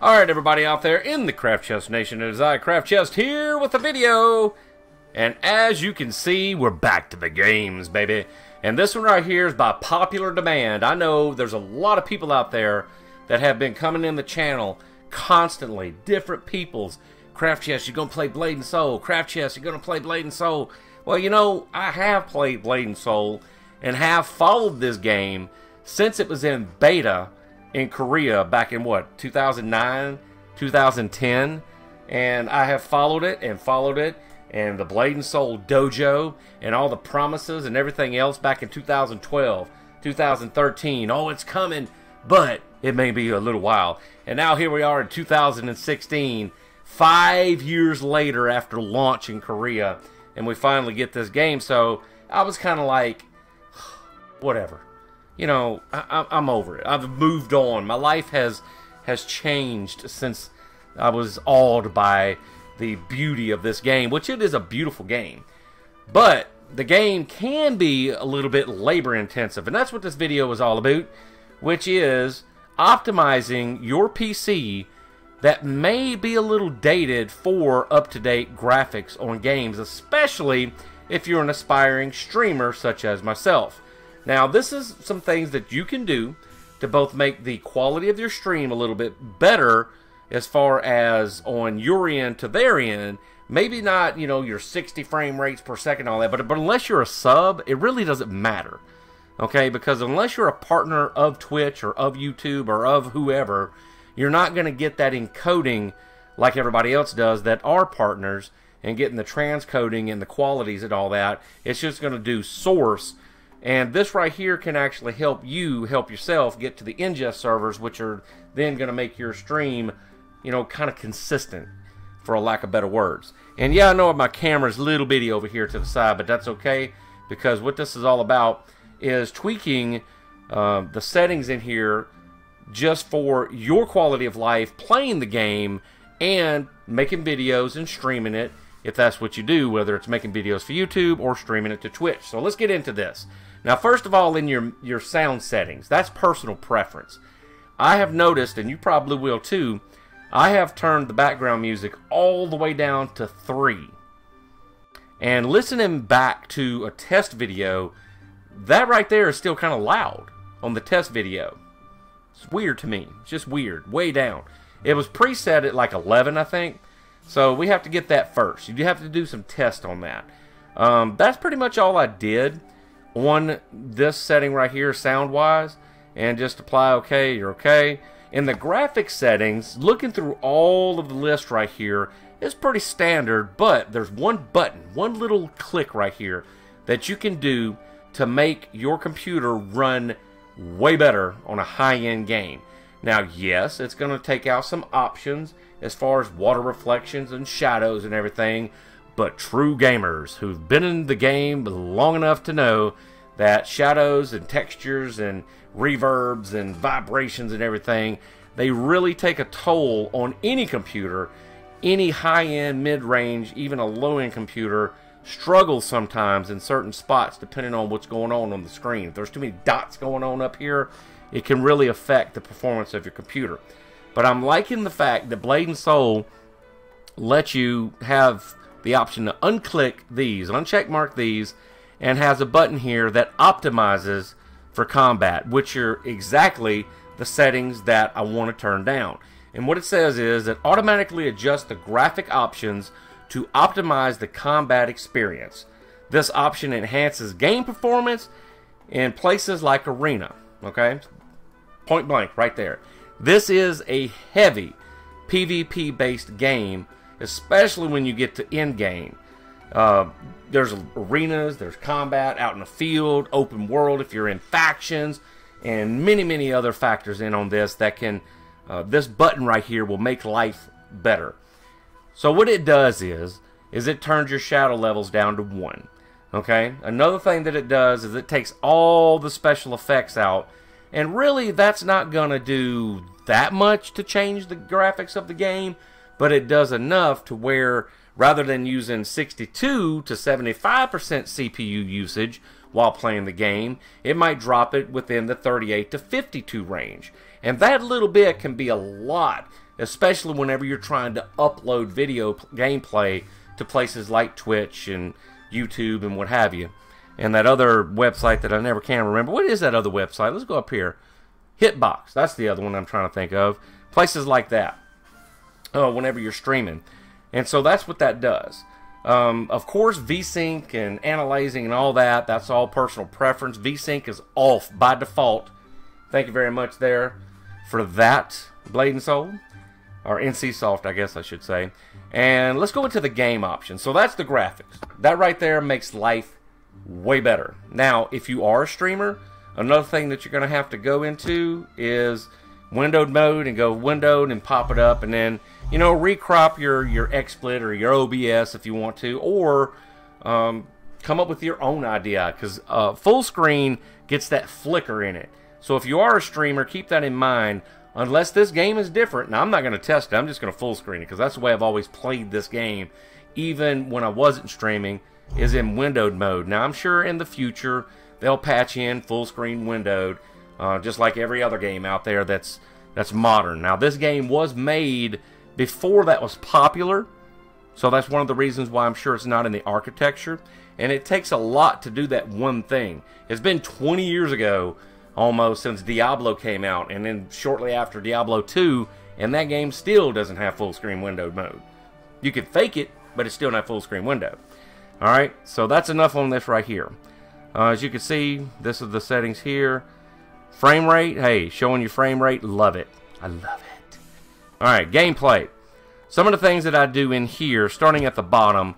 Alright, everybody out there in the Craft Chest Nation, it is I, Craft Chest, here with a video. And as you can see, we're back to the games, baby. And this one right here is by popular demand. I know there's a lot of people out there that have been coming in the channel constantly. Different peoples. Craft Chest, you're going to play Blade and Soul. Craft Chest, you're going to play Blade and Soul. Well, you know, I have played Blade and Soul and have followed this game since it was in beta in Korea back in what, 2009, 2010, and I have followed it and the Blade and Soul dojo and all the promises and everything else back in 2012, 2013. Oh, it's coming, but it may be a little while. And now here we are in 2016, 5 years later after launch in Korea, and we finally get this game. So I was kind of like, whatever. You know, I'm over it. I've moved on. My life has changed since I was awed by the beauty of this game, which it is a beautiful game. But the game can be a little bit labor intensive, and that's what this video is all about, which is optimizing your PC that may be a little dated for up-to-date graphics on games, especially if you're an aspiring streamer such as myself. Now, this is some things that you can do to both make the quality of your stream a little bit better as far as on your end to their end. Maybe not, you know, your 60 frame rates per second, all that, but unless you're a sub, it really doesn't matter. Okay, because unless you're a partner of Twitch or of YouTube or of whoever, you're not going to get that encoding like everybody else does that are partners and getting the transcoding and the qualities and all that. It's just going to do source. And this right here can actually help you help yourself get to the ingest servers, which are then going to make your stream, you know, kind of consistent, for a lack of better words. And yeah, I know my camera's a little bitty over here to the side, but that's okay, because what this is all about is tweaking the settings in here just for your quality of life playing the game and making videos and streaming it, if that's what you do, whether it's making videos for YouTube or streaming it to Twitch. So let's get into this. Now, first of all, in your sound settings, that's personal preference. I have noticed, and you probably will too, I have turned the background music all the way down to 3. And listening back to a test video, that right there is still kind of loud on the test video. It's weird to me. It's just weird. Way down. It was preset at like 11, I think. So we have to get that first. You have to do some tests on that. That's pretty much all I did on this setting right here, sound-wise. And just apply OK, you're okay. In the graphics settings, looking through all of the list right here, is pretty standard. But there's one button, one little click right here that you can do to make your computer run way better on a high-end game. Now, yes, it's going to take out some options as far as water reflections and shadows and everything, but true gamers who've been in the game long enough to know that shadows and textures and reverbs and vibrations and everything, they really take a toll on any computer. Any high-end, mid-range, even a low-end computer struggles sometimes in certain spots depending on what's going on the screen. If there's too many dots going on up here, it can really affect the performance of your computer. But I'm liking the fact that Blade and Soul lets you have the option to unclick these, uncheck mark these, and has a button here that optimizes for combat, which are exactly the settings that I want to turn down. And what it says is that automatically adjust the graphic options to optimize the combat experience. This option enhances game performance in places like Arena. Okay? Point blank right there. This is a heavy PvP based game, especially when you get to end game. There's arenas, there's combat out in the field, open world if you're in factions, and many other factors in on this that can, this button right here will make life better. So what it does is it turns your shadow levels down to 1. Okay? Another thing that it does is it takes all the special effects out, and really that's not going to do that much to change the graphics of the game, but it does enough to where rather than using 62 to 75% CPU usage while playing the game, it might drop it within the 38 to 52 range. And that little bit can be a lot especially whenever you're trying to upload video gameplay to places like Twitch and YouTube and what have you. And that other website that I never can remember. What is that other website? Let's go up here. Hitbox. That's the other one I'm trying to think of. Places like that. Whenever you're streaming. And so that's what that does. Of course, VSync and analyzing and all that, that's all personal preference. VSync is off by default. Thank you very much there for that, Blade and Soul. Or NCSoft, I guess I should say. And let's go into the game option. So that's the graphics. That right there makes life way better. Now, if you are a streamer, another thing that you're going to have to go into is windowed mode and go windowed and pop it up, and then, you know, recrop your XSplit or your OBS if you want to, or come up with your own idea, because full screen gets that flicker in it. So if you are a streamer, keep that in mind. Unless this game is different. Now, I'm not going to test it. I'm just going to full screen it, because that's the way I've always played this game, even when I wasn't streaming, is in windowed mode. Now, I'm sure in the future they'll patch in full screen windowed, just like every other game out there that's modern. Now, this game was made before that was popular, so that's one of the reasons why I'm sure it's not in the architecture. And it takes a lot to do that one thing. It's been 20 years ago almost since Diablo came out, and then shortly after Diablo 2, and that game still doesn't have full screen windowed mode. You can fake it, but it's still not full screen window. Alright, so that's enough on this right here. As you can see, this is the settings here. Frame rate, hey, showing you frame rate, love it. I love it. Alright, gameplay. Some of the things that I do in here, starting at the bottom,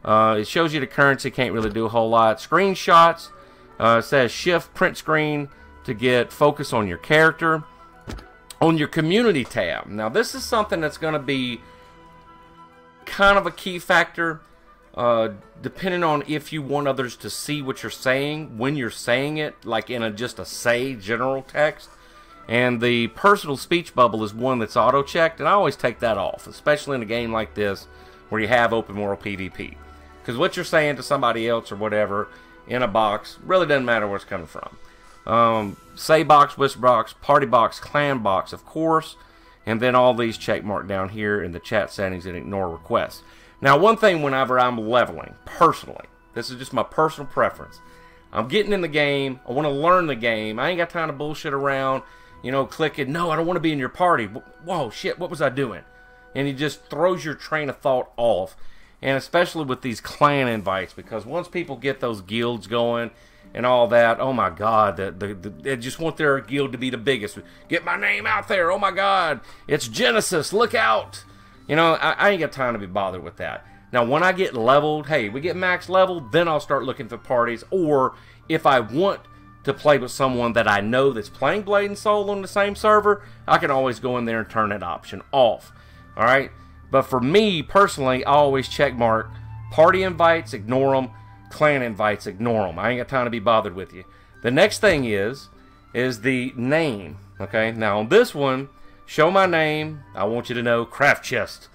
it shows you the currency, can't really do a whole lot. Screenshots, it says shift print screen to get focus on your character. On your community tab, now this is something that's going to be kind of a key factor, depending on if you want others to see what you're saying when you're saying it, like in just a say general text. And the personal speech bubble is one that's auto checked, and I always take that off, especially in a game like this where you have open world PvP, because what you're saying to somebody else or whatever in a box really doesn't matter where it's coming from. Say box, whisper box, party box, clan box, of course, and then all these check marked down here in the chat settings and ignore requests. Now, one thing whenever I'm leveling, personally, this is just my personal preference, I'm getting in the game, I want to learn the game, I ain't got time to bullshit around, you know, clicking, no, I don't want to be in your party, whoa, shit, what was I doing? And it just throws your train of thought off, and especially with these clan invites, because once people get those guilds going, and all that, oh my god, they just want their guild to be the biggest. Get my name out there, oh my god, it's Genesis, look out. You know, I ain't got time to be bothered with that. Now, when I get leveled, hey, we get max level, then I'll start looking for parties, or if I want to play with someone that I know that's playing Blade and Soul on the same server, I can always go in there and turn that option off. Alright? But for me, personally, I always check mark party invites, ignore them. Clan invites, ignore them. I ain't got time to be bothered with you. The next thing is the name. Okay, now on this one, show my name. I want you to know craftchest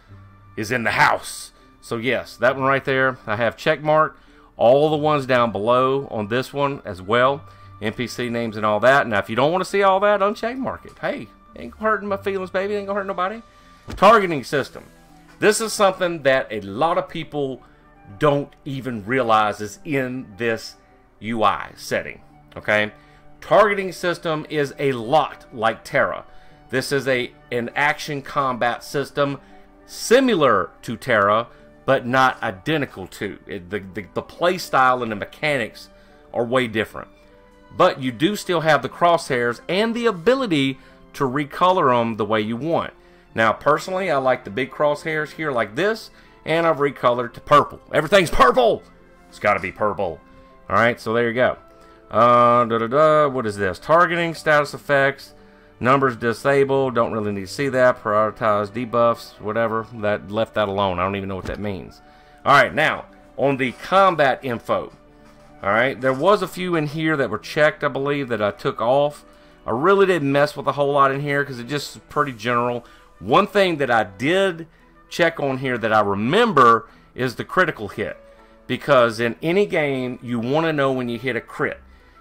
is in the house. So yes, that one right there, I have check mark. All the ones down below on this one as well, NPC names and all that. Now, if you don't want to see all that, uncheck mark it. Hey, ain't hurting my feelings, baby. Ain't gonna hurt nobody. Targeting system. This is something that a lot of people don't even realize is in this UI setting. Okay, targeting system is a lot like Terra. This is an action combat system similar to Terra, but not identical to it. The play style and the mechanics are way different, but you do still have the crosshairs and the ability to recolor them the way you want. Now, personally, I like the big crosshairs here like this, and I've recolored to purple. Everything's purple! It's got to be purple. Alright, so there you go. What is this? Targeting, status effects, numbers disabled. Don't really need to see that. Prioritize debuffs, whatever. That left that alone. I don't even know what that means. Alright, now, on the combat info. Alright, there was a few in here that were checked, I believe, that I took off. I really didn't mess with a whole lot in here because it just is pretty general. One thing that I did check on here that I remember is the critical hit, because in any game you want to know when you hit a crit.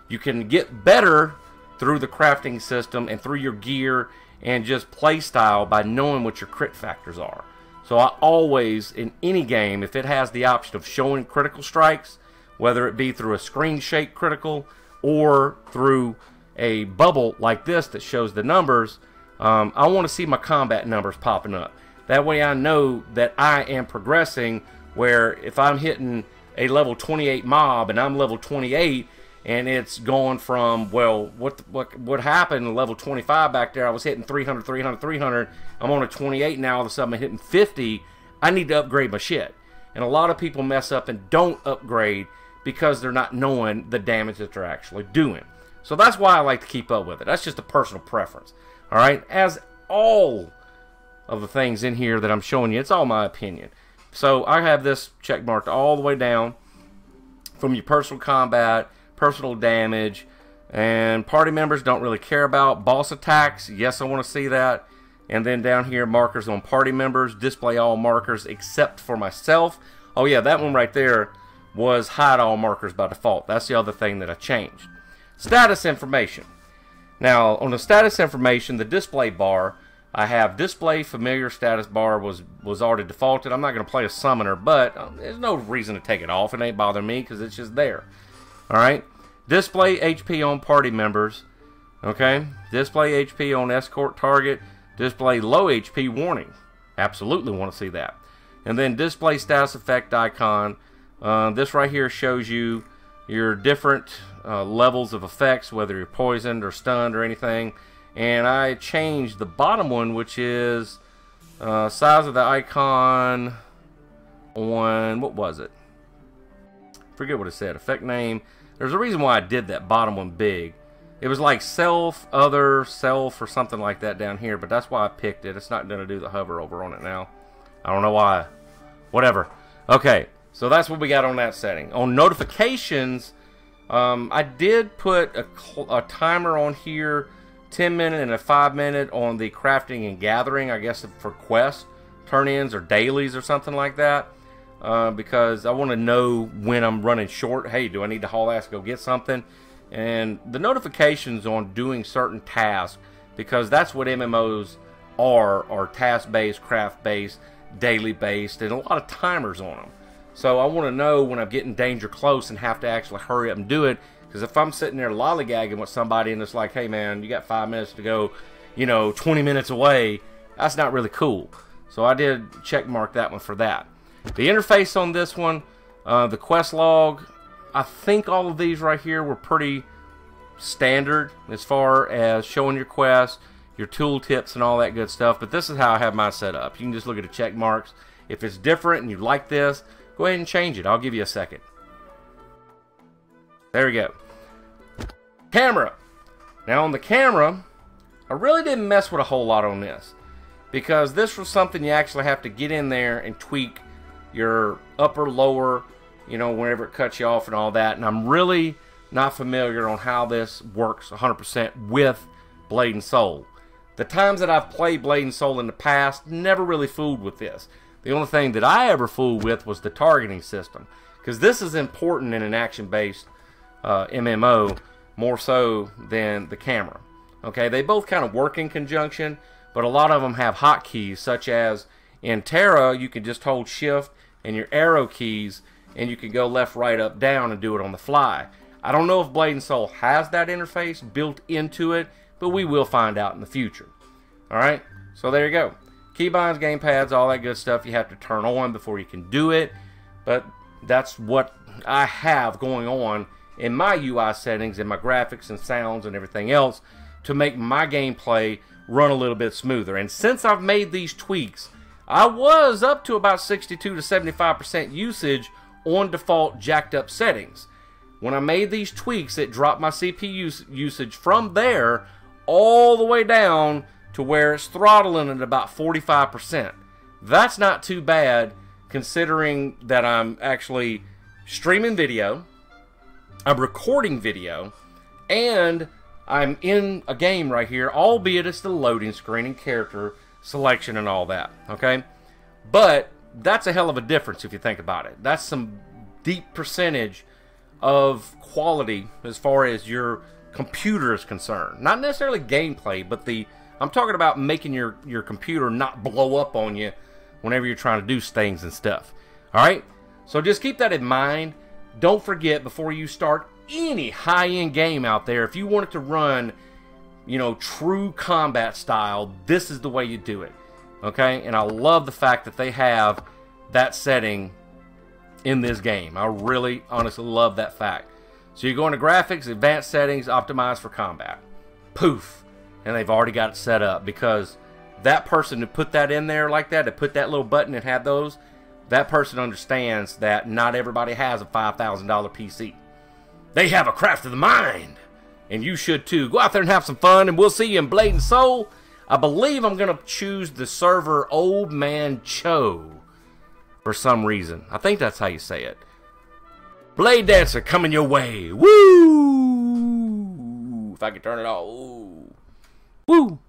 You can get better through the crafting system and through your gear and just play style by knowing what your crit factors are. So I always, in any game, if it has the option of showing critical strikes, whether it be through a screen shake critical or through a bubble like this that shows the numbers, I want to see my combat numbers popping up. That way I know that I am progressing, where if I'm hitting a level 28 mob and I'm level 28 and it's going from, well, what happened level 25 back there, I was hitting 300, 300, 300, I'm on a 28 now, all of a sudden I'm hitting 50, I need to upgrade my shit. And a lot of people mess up and don't upgrade because they're not knowing the damage that they're actually doing. So that's why I like to keep up with it. That's just a personal preference. Alright, as all of the things in here that I'm showing you, it's all my opinion. So I have this check marked all the way down from your personal combat, personal damage, and party members don't really care about. Boss attacks, yes, I want to see that. And then down here, markers on party members, display all markers except for myself. Oh yeah, that one right there was hide all markers by default. That's the other thing that I changed. Status information. Now, on the status information, the display bar, I have display familiar status bar was already defaulted. I'm not going to play a summoner, but there's no reason to take it off. It ain't bothering me because it's just there. Alright? Display HP on party members. Okay? Display HP on escort target. Display low HP warning. Absolutely want to see that. And then display status effect icon. This right here shows you your different levels of effects, whether you're poisoned or stunned or anything. And I changed the bottom one, which is size of the icon on, what was it? Forget what it said. Effect name. There's a reason why I did that bottom one big. It was like self, other, self, or something like that down here, but that's why I picked it. It's not going to do the hover over on it now. I don't know why. Whatever. Okay, so that's what we got on that setting. On notifications, I did put a timer on here, 10-minute and a 5-minute on the crafting and gathering, I guess for quests, turn-ins or dailies or something like that, because I want to know when I'm running short. Hey, do I need to haul ass go get something? And the notifications on doing certain tasks, because that's what MMOs are task-based, craft-based, daily-based, and a lot of timers on them. So I want to know when I'm getting danger close and have to actually hurry up and do it. Because if I'm sitting there lollygagging with somebody and it's like, hey man, you got 5 minutes to go, 20 minutes away, that's not really cool. So I did check mark that one for that. The interface on this one, the quest log, I think all of these right here were pretty standard as far as showing your quests, your tool tips and all that good stuff. But this is how I have mine set up. You can just look at the check marks. If it's different and you like this, go ahead and change it. I'll give you a second. There we go. Camera. Now on the camera, I really didn't mess with a whole lot on this, because this was something you actually have to get in there and tweak your upper, lower, whenever it cuts you off and all that. And I'm really not familiar on how this works 100% with Blade and Soul. The times that I've played Blade and Soul in the past, never really fooled with this. The only thing that I ever fooled with was the targeting system, because this is important in an action-based MMO more so than the camera. Okay, they both kind of work in conjunction, but a lot of them have hotkeys, such as in Terra, you can just hold shift and your arrow keys, and you can go left, right, up, down, and do it on the fly. I don't know if Blade and Soul has that interface built into it, but we will find out in the future. Alright, so there you go. Keybinds, gamepads, all that good stuff you have to turn on before you can do it, but that's what I have going on in my UI settings and my graphics and sounds and everything else to make my gameplay run a little bit smoother. And since I've made these tweaks, I was up to about 62 to 75% usage on default jacked up settings. When I made these tweaks, it dropped my CPU usage from there all the way down to where it's throttling at about 45%. That's not too bad, considering that I'm actually streaming video, I'm recording video, and I'm in a game right here, albeit it's the loading screen and character selection and all that, okay? But that's a hell of a difference if you think about it. That's some deep percentage of quality as far as your computer is concerned. Not necessarily gameplay, but the I'm talking about making your computer not blow up on you whenever you're trying to do things and stuff. Alright? So just keep that in mind. Don't forget, before you start any high-end game out there, if you want it to run, you know, true combat style, this is the way you do it. Okay? And I love the fact that they have that setting in this game. I really, honestly love that fact. So you go into graphics, advanced settings, optimize for combat. Poof. And they've already got it set up, because that person who put that in there like that, to put that little button and have those, that person understands that not everybody has a $5,000 PC. They have a craft of the mind. And you should too. Go out there and have some fun, and we'll see you in Blade and Soul. I believe I'm going to choose the server Old Man Cho for some reason. I think that's how you say it. Blade Dancer coming your way. Woo! If I could turn it off. Ooh. Woo!